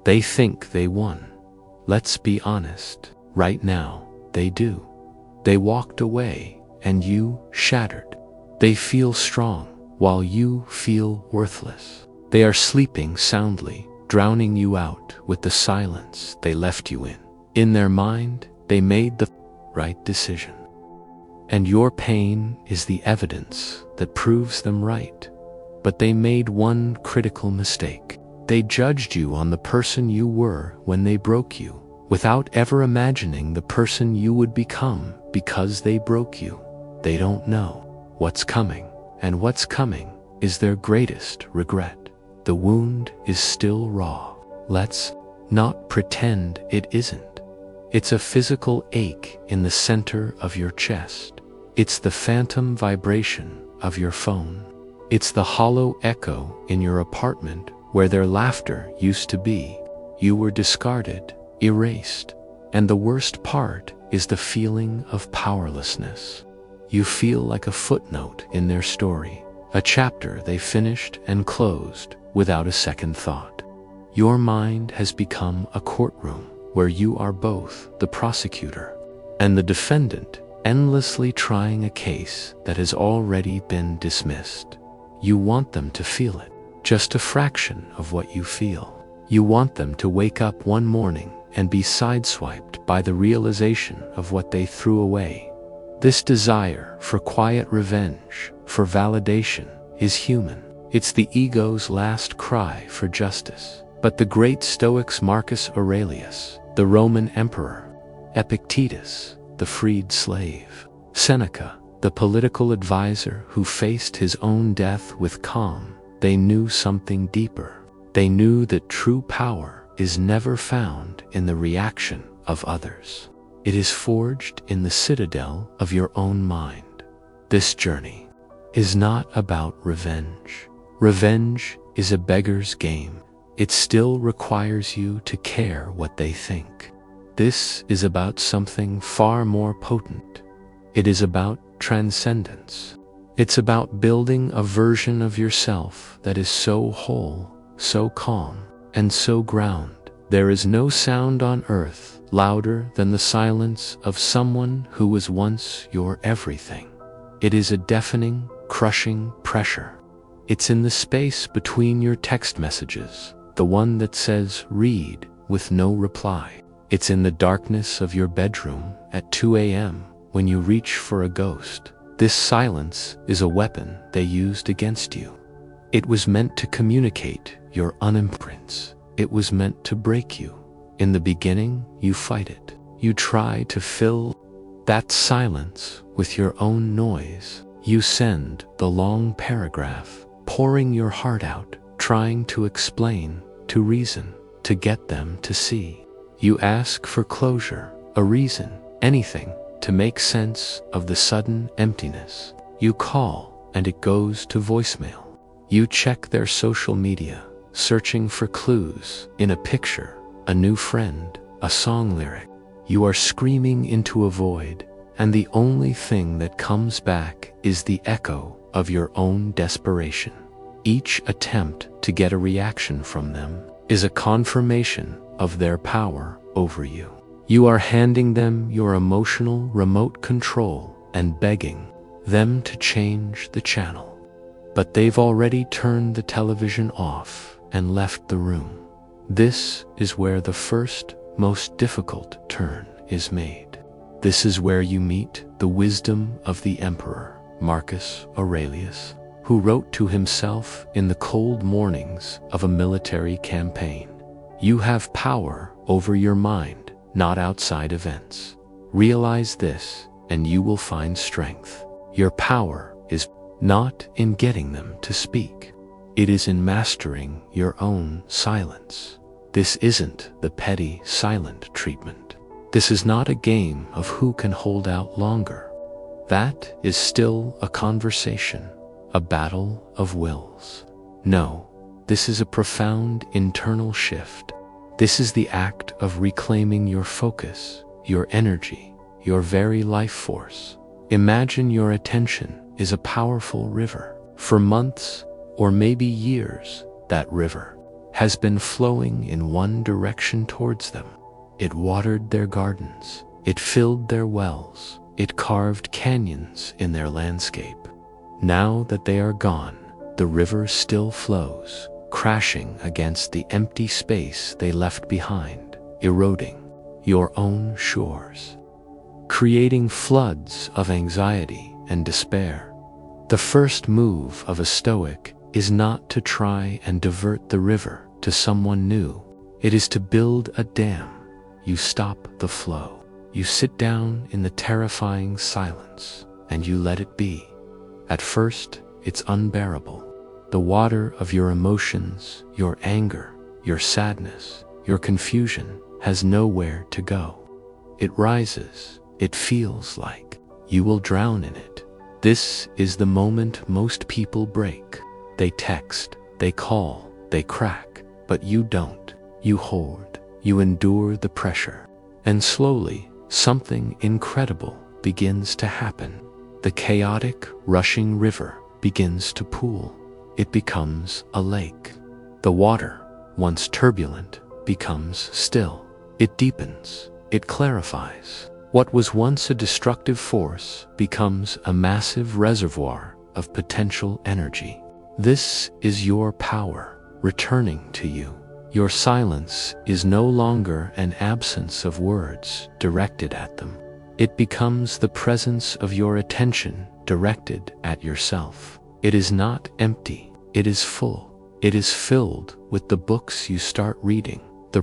They think they won. Let's be honest, right now, they do. They walked away, and you shattered. They feel strong, while you feel worthless. They are sleeping soundly, drowning you out with the silence they left you in. In their mind, they made the right decision. And your pain is the evidence that proves them right. But they made one critical mistake. They judged you on the person you were when they broke you, without ever imagining the person you would become because they broke you. They don't know what's coming, and what's coming is their greatest regret. The wound is still raw. Let's not pretend it isn't. It's a physical ache in the center of your chest. It's the phantom vibration of your phone. It's the hollow echo in your apartment where their laughter used to be. You were discarded, erased, and the worst part is the feeling of powerlessness. You feel like a footnote in their story, a chapter they finished and closed without a second thought. Your mind has become a courtroom where you are both the prosecutor and the defendant, endlessly trying a case that has already been dismissed. You want them to feel it, just a fraction of what you feel. You want them to wake up one morning and be sideswiped by the realization of what they threw away. This desire for quiet revenge, for validation, is human. It's the ego's last cry for justice. But the great Stoics, Marcus Aurelius, the Roman emperor, Epictetus, the freed slave, Seneca, the political advisor who faced his own death with calm, they knew something deeper. They knew that true power is never found in the reaction of others. It is forged in the citadel of your own mind. This journey is not about revenge. Revenge is a beggar's game. It still requires you to care what they think. This is about something far more potent. It is about transcendence. It's about building a version of yourself that is so whole, so calm, and so grounded. There is no sound on earth louder than the silence of someone who was once your everything. It is a deafening, crushing pressure. It's in the space between your text messages, the one that says read with no reply. It's in the darkness of your bedroom at 2 a.m. when you reach for a ghost. This silence is a weapon they used against you. It was meant to communicate your unimprints. It was meant to break you. In the beginning, you fight it. You try to fill that silence with your own noise. You send the long paragraph, pouring your heart out, trying to explain, to reason, to get them to see. You ask for closure, a reason, anything, to make sense of the sudden emptiness. You call, and it goes to voicemail. You check their social media, searching for clues in a picture, a new friend, a song lyric. You are screaming into a void, and the only thing that comes back is the echo of your own desperation. Each attempt to get a reaction from them is a confirmation of their power over you. You are handing them your emotional remote control and begging them to change the channel. But they've already turned the television off and left the room. This is where the first, most difficult turn is made. This is where you meet the wisdom of the emperor, Marcus Aurelius, who wrote to himself in the cold mornings of a military campaign. You have power over your mind, not outside events. Realize this, and you will find strength. Your power is not in getting them to speak. It is in mastering your own silence. This isn't the petty, silent treatment. This is not a game of who can hold out longer. That is still a conversation, a battle of wills. No, this is a profound internal shift. This is the act of reclaiming your focus, your energy, your very life force. Imagine your attention is a powerful river. For months, or maybe years, that river has been flowing in one direction towards them. It watered their gardens, it filled their wells, it carved canyons in their landscape. Now that they are gone, the river still flows, crashing against the empty space they left behind, eroding your own shores, creating floods of anxiety and despair. The first move of a Stoic is not to try and divert the river to someone new. It is to build a dam. You stop the flow. You sit down in the terrifying silence, and you let it be. At first, it's unbearable. The water of your emotions, your anger, your sadness, your confusion has nowhere to go. It rises. It feels like you will drown in it. This is the moment most people break. They text, they call, they crack, but you don't. You hold, you endure the pressure. And slowly, something incredible begins to happen. The chaotic, rushing river begins to pool. It becomes a lake. The water, once turbulent, becomes still. It deepens. It clarifies. What was once a destructive force becomes a massive reservoir of potential energy. This is your power returning to you. Your silence is no longer an absence of words directed at them. It becomes the presence of your attention directed at yourself. It is not empty. It is full. It is filled with the books you start reading, the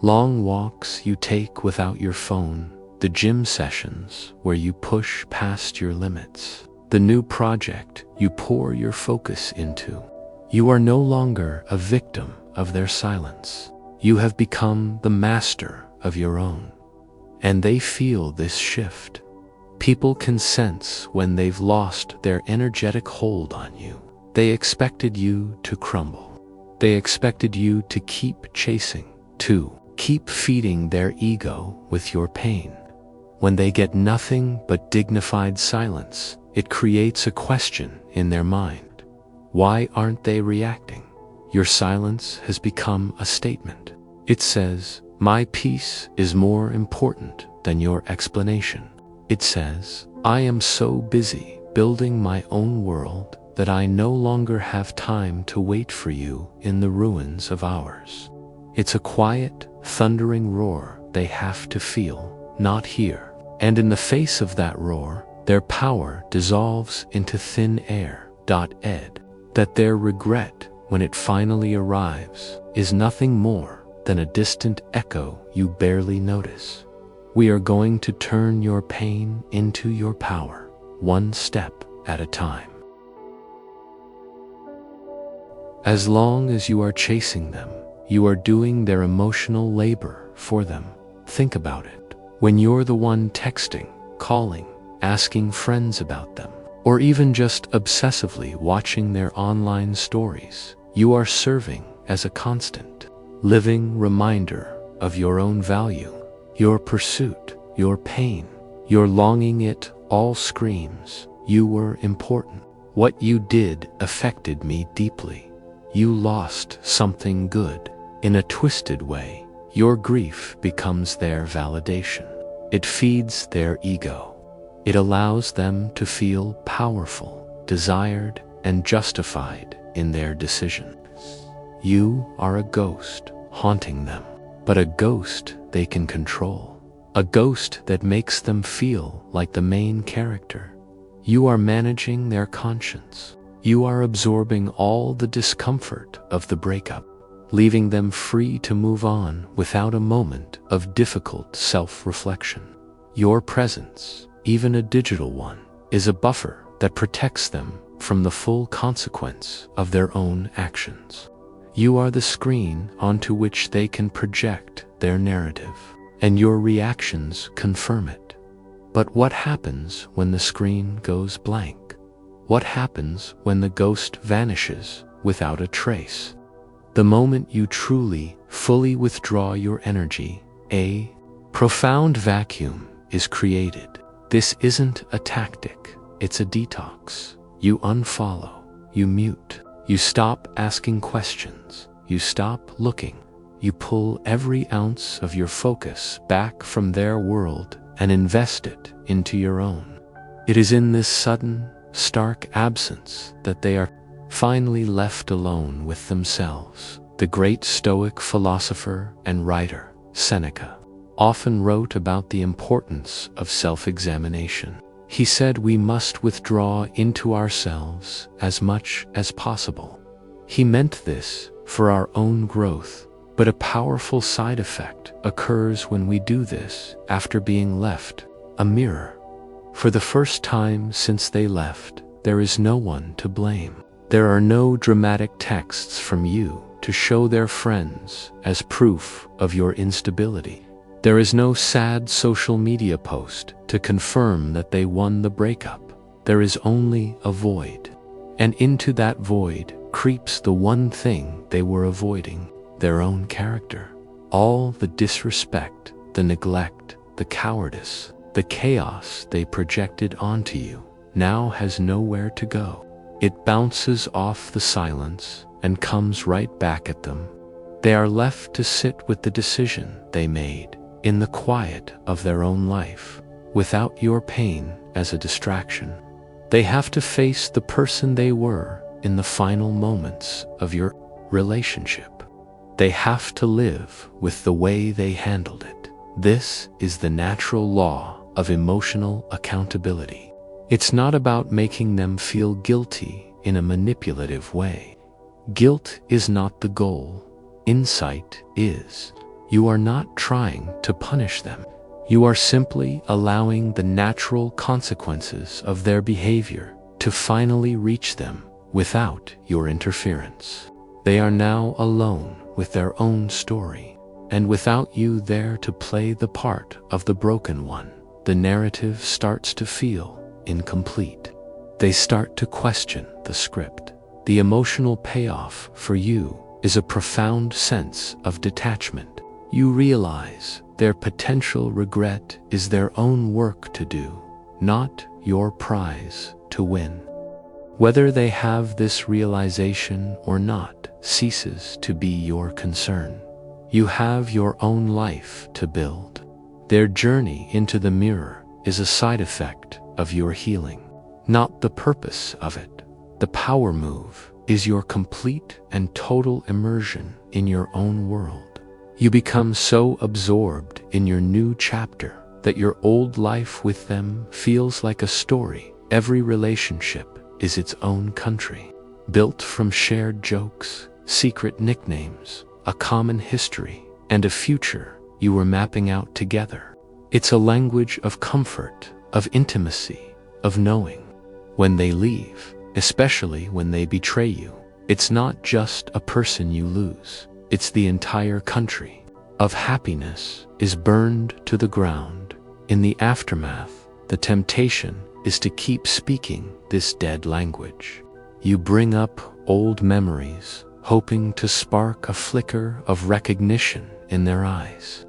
long walks you take without your phone, the gym sessions where you push past your limits, the new project you pour your focus into. You are no longer a victim of their silence. You have become the master of your own. And they feel this shift. People can sense when they've lost their energetic hold on you. They expected you to crumble. They expected you to keep chasing, to keep feeding their ego with your pain. When they get nothing but dignified silence, it creates a question in their mind. Why aren't they reacting? Your silence has become a statement. It says, my peace is more important than your explanation. It says, I am so busy building my own world that I no longer have time to wait for you in the ruins of ours. It's a quiet, thundering roar they have to feel, not hear. And in the face of that roar, their power dissolves into thin air. That their regret, when it finally arrives, is nothing more than a distant echo you barely notice. We are going to turn your pain into your power, one step at a time. As long as you are chasing them, you are doing their emotional labor for them. Think about it. When you're the one texting, calling, asking friends about them, or even just obsessively watching their online stories, you are serving as a constant, living reminder of your own value, your pursuit, your pain, your longing. It all screams, you were important. What you did affected me deeply. You lost something good. In a twisted way, your grief becomes their validation. It feeds their ego. It allows them to feel powerful, desired, and justified in their decision. You are a ghost haunting them, but a ghost they can control. A ghost that makes them feel like the main character. You are managing their conscience. You are absorbing all the discomfort of the breakup, leaving them free to move on without a moment of difficult self-reflection. Your presence, even a digital one, is a buffer that protects them from the full consequence of their own actions. You are the screen onto which they can project their narrative, and your reactions confirm it. But what happens when the screen goes blank? What happens when the ghost vanishes without a trace? The moment you truly, fully withdraw your energy, a profound vacuum is created. This isn't a tactic, it's a detox. You unfollow, you mute, you stop asking questions, you stop looking. You pull every ounce of your focus back from their world and invest it into your own. It is in this sudden, stark absence that they are finally left alone with themselves. The great Stoic philosopher and writer, Seneca, often wrote about the importance of self-examination. He said we must withdraw into ourselves as much as possible. He meant this for our own growth, but a powerful side effect occurs when we do this after being left a mirror. For the first time since they left, there is no one to blame. There are no dramatic texts from you to show their friends as proof of your instability. There is no sad social media post to confirm that they won the breakup. There is only a void. And into that void creeps the one thing they were avoiding, their own character. All the disrespect, the neglect, the cowardice, the chaos they projected onto you now has nowhere to go. It bounces off the silence and comes right back at them. They are left to sit with the decision they made in the quiet of their own life, without your pain as a distraction. They have to face the person they were in the final moments of your relationship. They have to live with the way they handled it. This is the natural law of emotional accountability. It's not about making them feel guilty in a manipulative way. Guilt is not the goal. Insight is. You are not trying to punish them. You are simply allowing the natural consequences of their behavior to finally reach them without your interference. They are now alone with their own story, and without you there to play the part of the broken one, the narrative starts to feel incomplete. They start to question the script. The emotional payoff for you is a profound sense of detachment. You realize their potential regret is their own work to do, not your prize to win. Whether they have this realization or not ceases to be your concern. You have your own life to build. Their journey into the mirror is a side effect of your healing, not the purpose of it. The power move is your complete and total immersion in your own world. You become so absorbed in your new chapter that your old life with them feels like a story. Every relationship is its own country, built from shared jokes, secret nicknames, a common history, and a future you were mapping out together. It's a language of comfort, of intimacy, of knowing. When they leave, especially when they betray you, it's not just a person you lose. It's the entire country of happiness is burned to the ground. In the aftermath, the temptation is to keep speaking this dead language. You bring up old memories, hoping to spark a flicker of recognition in their eyes.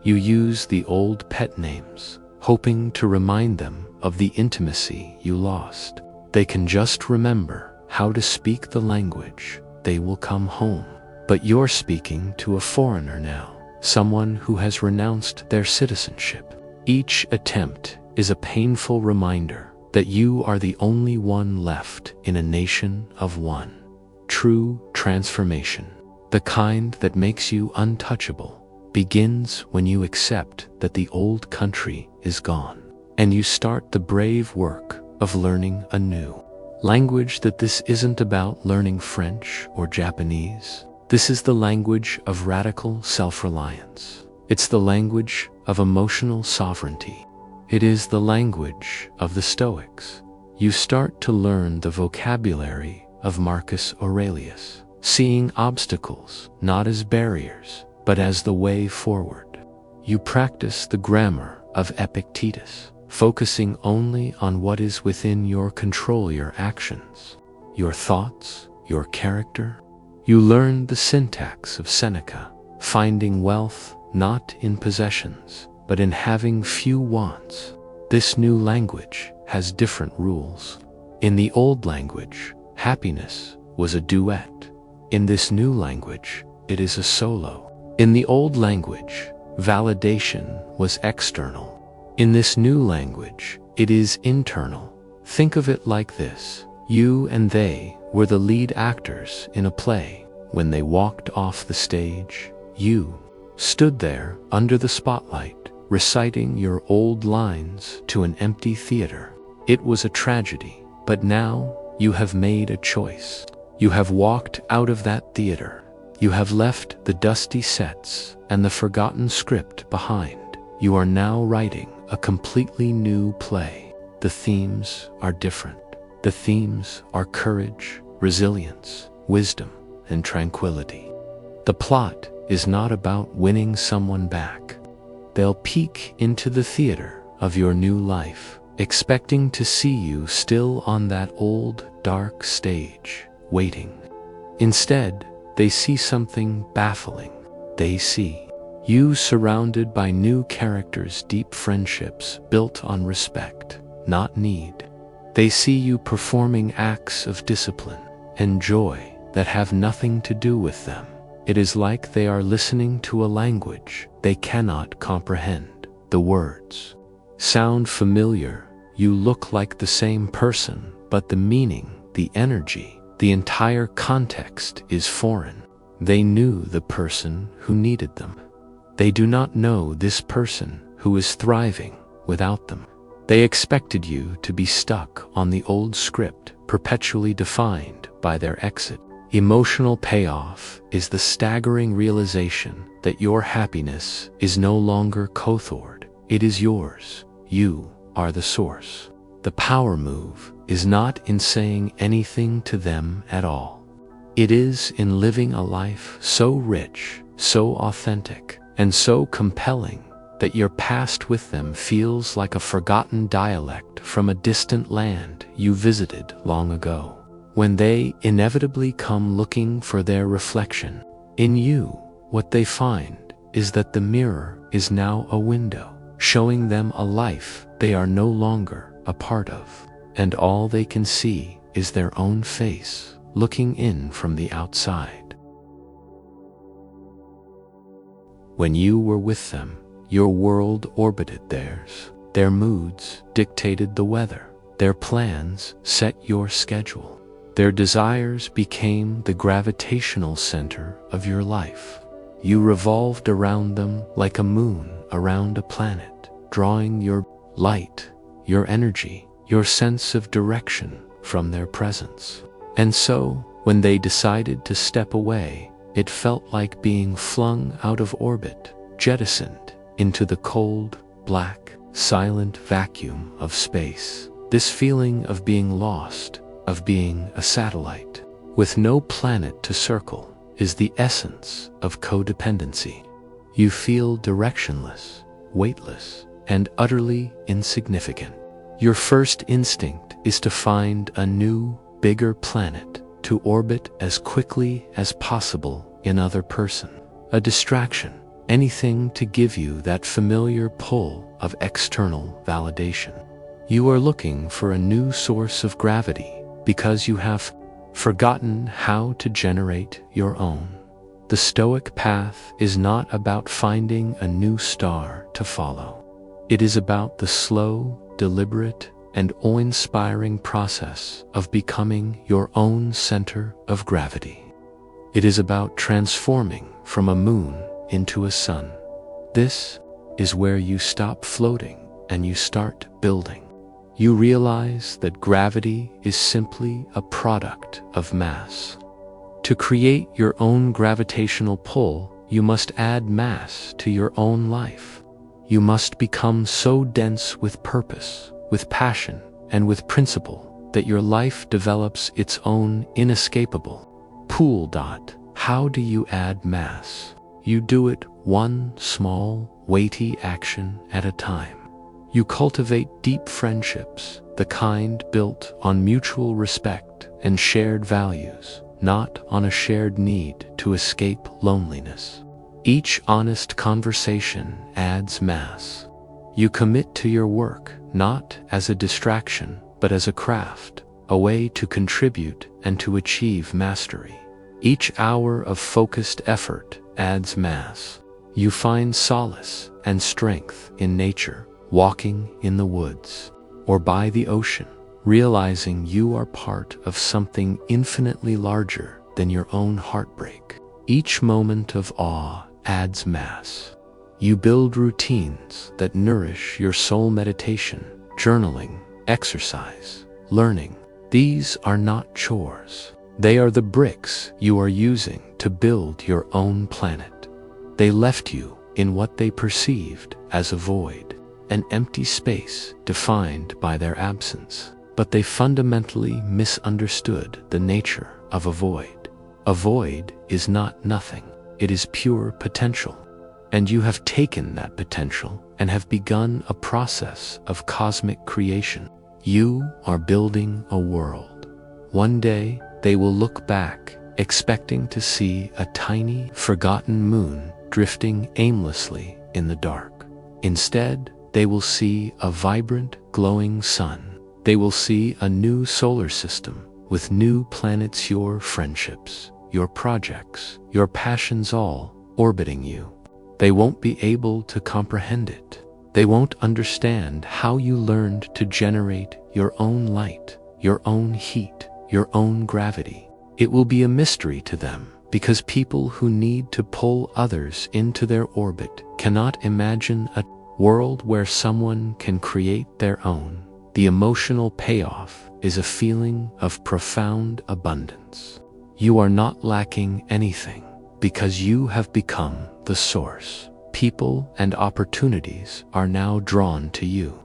You use the old pet names, hoping to remind them of the intimacy you lost. They can just remember how to speak the language. They will come home. But you're speaking to a foreigner now, someone who has renounced their citizenship. Each attempt is a painful reminder that you are the only one left in a nation of one. True transformation, the kind that makes you untouchable, begins when you accept that the old country is gone, and you start the brave work of learning anew. Language that this isn't about learning French or Japanese. This is the language of radical self-reliance. It's the language of emotional sovereignty. It is the language of the Stoics. You start to learn the vocabulary of Marcus Aurelius, seeing obstacles not as barriers, but as the way forward. You practice the grammar of Epictetus, focusing only on what is within your control, your actions, your thoughts, your character. You learn the syntax of Seneca, finding wealth not in possessions, but in having few wants. This new language has different rules. In the old language, happiness was a duet. In this new language, it is a solo. In the old language, validation was external. In this new language, it is internal. Think of it like this. You and they were the lead actors in a play. When they walked off the stage, you stood there under the spotlight, reciting your old lines to an empty theater. It was a tragedy, but now you have made a choice. You have walked out of that theater. You have left the dusty sets and the forgotten script behind. You are now writing a completely new play. The themes are different. The themes are courage, resilience, wisdom, and tranquility. The plot is not about winning someone back. They'll peek into the theater of your new life, expecting to see you still on that old, dark stage, waiting. Instead, they see something baffling. They see you surrounded by new characters, deep friendships built on respect, not need. They see you performing acts of discipline and joy that have nothing to do with them. It is like they are listening to a language they cannot comprehend. The words sound familiar. You look like the same person, but the meaning, the energy, the entire context is foreign. They knew the person who needed them. They do not know this person who is thriving without them. They expected you to be stuck on the old script, perpetually defined by their exit. Emotional payoff is the staggering realization that your happiness is no longer co-authored. It is yours. You are the source. The power move is not in saying anything to them at all. It is in living a life so rich, so authentic, and so compelling that your past with them feels like a forgotten dialect from a distant land you visited long ago. When they inevitably come looking for their reflection in you, what they find is that the mirror is now a window, showing them a life they are no longer a part of, and all they can see is their own face looking in from the outside. When you were with them, your world orbited theirs. Their moods dictated the weather. Their plans set your schedule. Their desires became the gravitational center of your life. You revolved around them like a moon around a planet, drawing your light, your energy, your sense of direction from their presence. And so, when they decided to step away, it felt like being flung out of orbit, jettisoned into the cold, black, silent vacuum of space. This feeling of being lost, of being a satellite, with no planet to circle, is the essence of codependency. You feel directionless, weightless, and utterly insignificant. Your first instinct is to find a new, bigger planet to orbit as quickly as possible in another person. A distraction, anything to give you that familiar pull of external validation. You are looking for a new source of gravity because you have forgotten how to generate your own. The Stoic path is not about finding a new star to follow. It is about the slow, deliberate, and awe-inspiring process of becoming your own center of gravity. It is about transforming from a moon into a sun. This is where you stop floating and you start building. You realize that gravity is simply a product of mass. To create your own gravitational pull, you must add mass to your own life. You must become so dense with purpose, with passion, and with principle that your life develops its own inescapable pool. How do you add mass? You do it one small, weighty action at a time. You cultivate deep friendships, the kind built on mutual respect and shared values, not on a shared need to escape loneliness. Each honest conversation adds mass. You commit to your work, not as a distraction, but as a craft, a way to contribute and to achieve mastery. Each hour of focused effort adds mass. You find solace and strength in nature, walking in the woods or by the ocean, realizing you are part of something infinitely larger than your own heartbreak. Each moment of awe adds mass. You build routines that nourish your soul: meditation, journaling, exercise, learning. These are not chores. They are the bricks you are using to build your own planet. They left you in what they perceived as a void, an empty space defined by their absence. But they fundamentally misunderstood the nature of a void. A void is not nothing. It is pure potential. And you have taken that potential and have begun a process of cosmic creation. You are building a world. One day, they will look back, expecting to see a tiny, forgotten moon drifting aimlessly in the dark. Instead, they will see a vibrant, glowing sun. They will see a new solar system with new planets, your friendships, your projects, your passions all orbiting you. They won't be able to comprehend it. They won't understand how you learned to generate your own light, your own heat, your own gravity. It will be a mystery to them, because people who need to pull others into their orbit cannot imagine a world where someone can create their own. The emotional payoff is a feeling of profound abundance. You are not lacking anything, because you have become the source. People and opportunities are now drawn to you.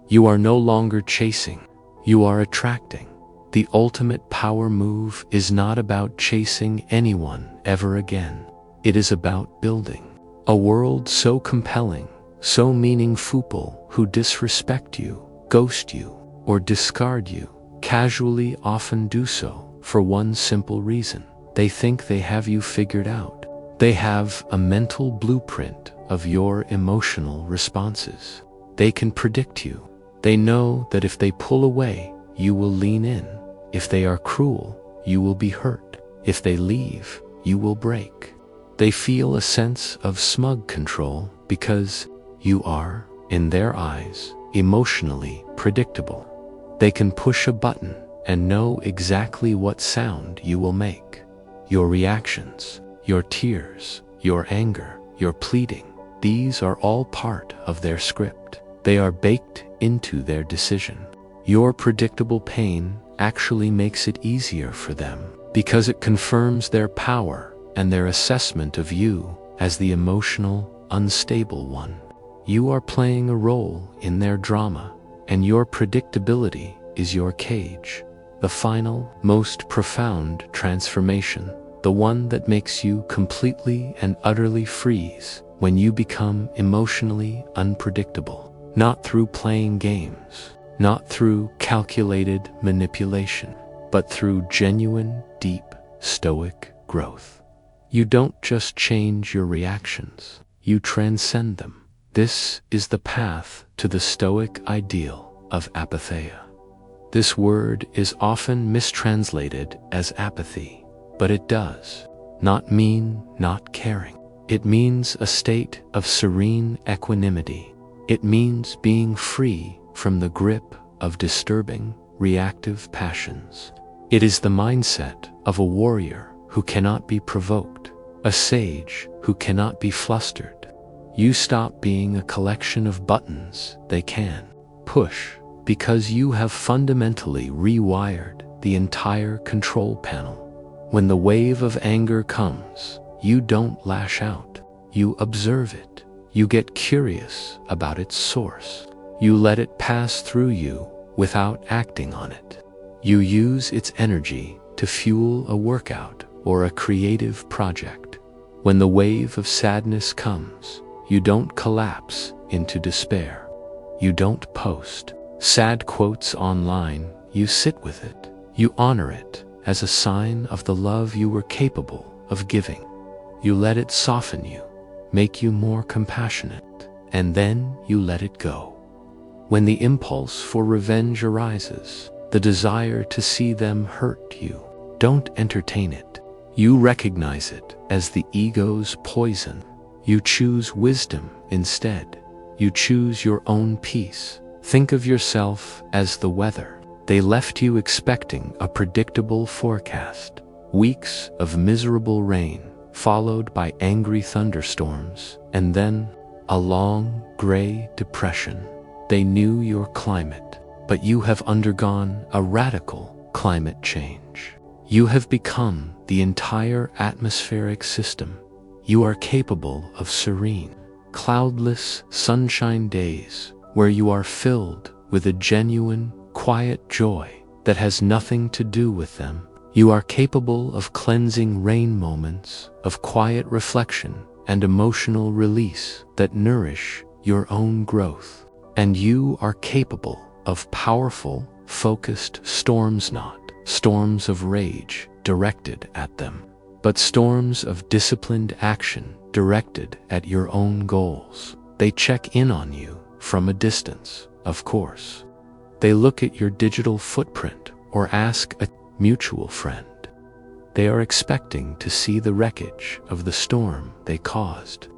You are no longer chasing, you are attracting. The ultimate power move is not about chasing anyone ever again. It is about building a world so compelling, so meaningful. Who disrespect you, ghost you, or discard you casually often do so for one simple reason: they think they have you figured out. They have a mental blueprint of your emotional responses. They can predict you. They know that if they pull away, you will lean in. If they are cruel, you will be hurt. If they leave, you will break. They feel a sense of smug control because you are, in their eyes, emotionally predictable. They can push a button and know exactly what sound you will make. Your reactions, your tears, your anger, your pleading, these are all part of their script. They are baked into their decision. Your predictable pain actually makes it easier for them, because it confirms their power and their assessment of you as the emotional, unstable one. You are playing a role in their drama, and your predictability is your cage. The final, most profound transformation, the one that makes you completely and utterly freeze when you become emotionally unpredictable. Not through playing games, not through calculated manipulation, but through genuine, deep, stoic growth. You don't just change your reactions, you transcend them. This is the path to the Stoic ideal of apatheia. This word is often mistranslated as apathy, but it does not mean not caring. It means a state of serene equanimity. It means being free from the grip of disturbing, reactive passions. It is the mindset of a warrior who cannot be provoked, a sage who cannot be flustered. You stop being a collection of buttons they can push, because you have fundamentally rewired the entire control panel. When the wave of anger comes, you don't lash out. You observe it. You get curious about its source. You let it pass through you without acting on it. You use its energy to fuel a workout or a creative project. When the wave of sadness comes, you don't collapse into despair. You don't post sad quotes online. You sit with it. You honor it as a sign of the love you were capable of giving. You let it soften you, make you more compassionate, and then you let it go. When the impulse for revenge arises, the desire to see them hurt you, don't entertain it. You recognize it as the ego's poison. You choose wisdom instead. You choose your own peace. Think of yourself as the weather. They left you expecting a predictable forecast. Weeks of miserable rain, followed by angry thunderstorms, and then a long, gray depression. They knew your climate, but you have undergone a radical climate change. You have become the entire atmospheric system. You are capable of serene, cloudless sunshine days where you are filled with a genuine, quiet joy that has nothing to do with them. You are capable of cleansing rain moments of quiet reflection and emotional release that nourish your own growth. And you are capable of powerful, focused storms, not storms of rage directed at them, but storms of disciplined action directed at your own goals. They check in on you from a distance, of course. They look at your digital footprint or ask a mutual friend. They are expecting to see the wreckage of the storm they caused.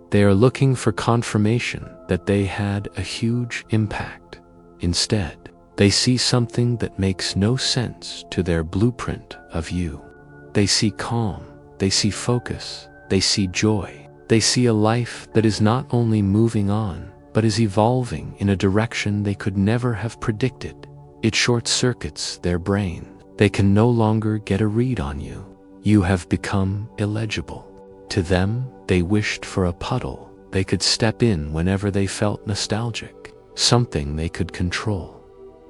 They are looking for confirmation that they had a huge impact. Instead, they see something that makes no sense to their blueprint of you. They see calm, they see focus, they see joy. They see a life that is not only moving on, but is evolving in a direction they could never have predicted. It short-circuits their brain. They can no longer get a read on you. You have become illegible. To them, they wished for a puddle they could step in whenever they felt nostalgic, something they could control.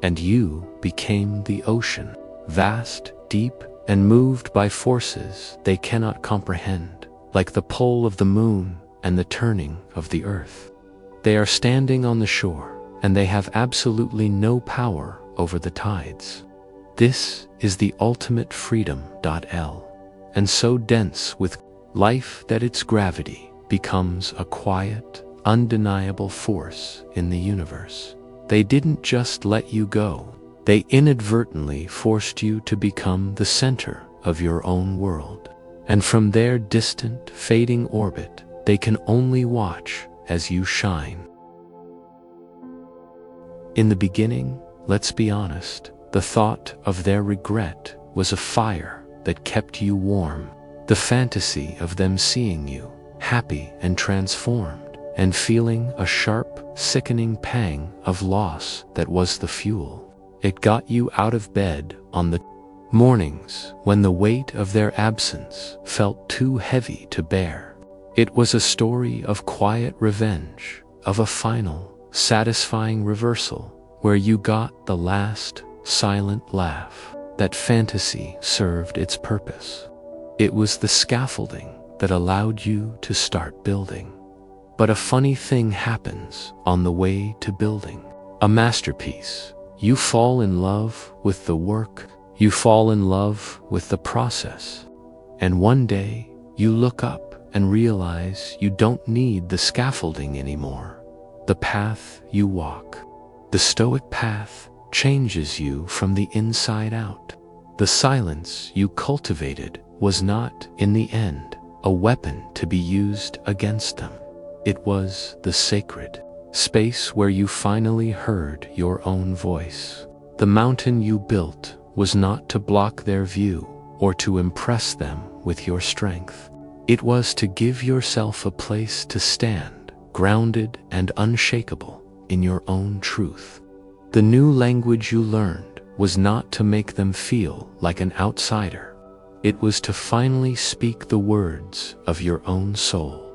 And you became the ocean, vast, deep, and moved by forces they cannot comprehend, like the pull of the moon and the turning of the earth. They are standing on the shore, and they have absolutely no power over the tides. This is the ultimate freedom. And so dense with life that its gravity becomes a quiet, undeniable force in the universe. They didn't just let you go. They inadvertently forced you to become the center of your own world. And from their distant, fading orbit, they can only watch as you shine. In the beginning, let's be honest, the thought of their regret was a fire that kept you warm. The fantasy of them seeing you happy and transformed, and feeling a sharp, sickening pang of loss that was the fuel. It got you out of bed on the mornings when the weight of their absence felt too heavy to bear. It was a story of quiet revenge, of a final, satisfying reversal where you got the last, silent laugh. That fantasy served its purpose. It was the scaffolding that allowed you to start building. But a funny thing happens on the way to building a masterpiece. You fall in love with the work, you fall in love with the process, and one day you look up and realize you don't need the scaffolding anymore. The path you walk, the Stoic path, changes you from the inside out. The silence you cultivated was not, in the end, a weapon to be used against them. It was the sacred space where you finally heard your own voice. The mountain you built was not to block their view or to impress them with your strength. It was to give yourself a place to stand, grounded and unshakable in your own truth. The new language you learned was not to make them feel like an outsider. It was to finally speak the words of your own soul.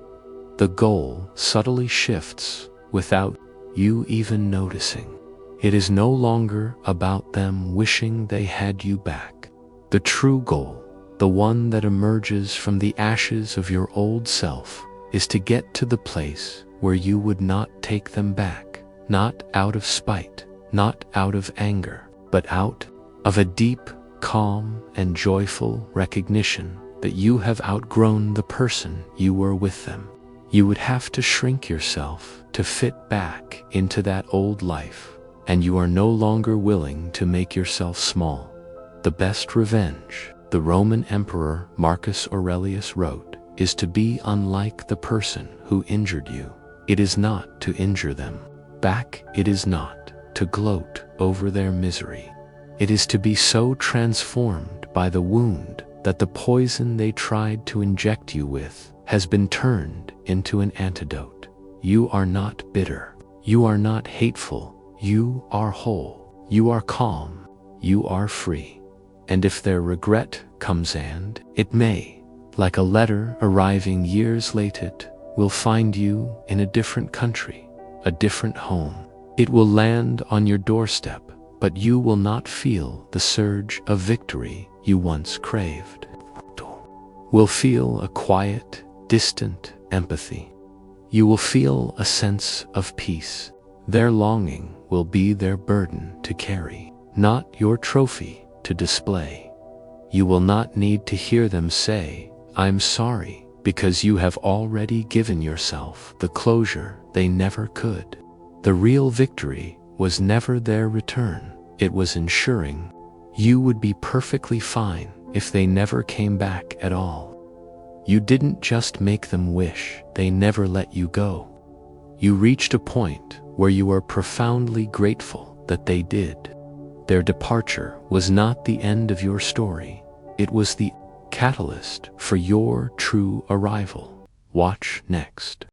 The goal subtly shifts without you even noticing. It is no longer about them wishing they had you back. The true goal, the one that emerges from the ashes of your old self, is to get to the place where you would not take them back, not out of spite, not out of anger, but out of a deep, calm, and joyful recognition that you have outgrown the person you were with them. You would have to shrink yourself to fit back into that old life, and you are no longer willing to make yourself small. The best revenge The Roman Emperor Marcus Aurelius wrote, is to be unlike the person who injured you. It is not to injure them back. It is not to gloat over their misery. It is to be so transformed by the wound that the poison they tried to inject you with has been turned into an antidote. You are not bitter. You are not hateful. You are whole. You are calm. You are free. And if their regret comes, and it may, like a letter arriving years later, will find you in a different country, a different home. It will land on your doorstep, but you will not feel the surge of victory you once craved. Will feel a quiet, distant empathy. You will feel a sense of peace. Their longing will be their burden to carry, not your trophy to display. You will not need to hear them say, "I'm sorry," because you have already given yourself the closure they never could. The real victory was never their return. It was ensuring you would be perfectly fine if they never came back at all. You didn't just make them wish they never let you go. You reached a point where you were profoundly grateful that they did. Their departure was not the end of your story. It was the catalyst for your true arrival. Watch next.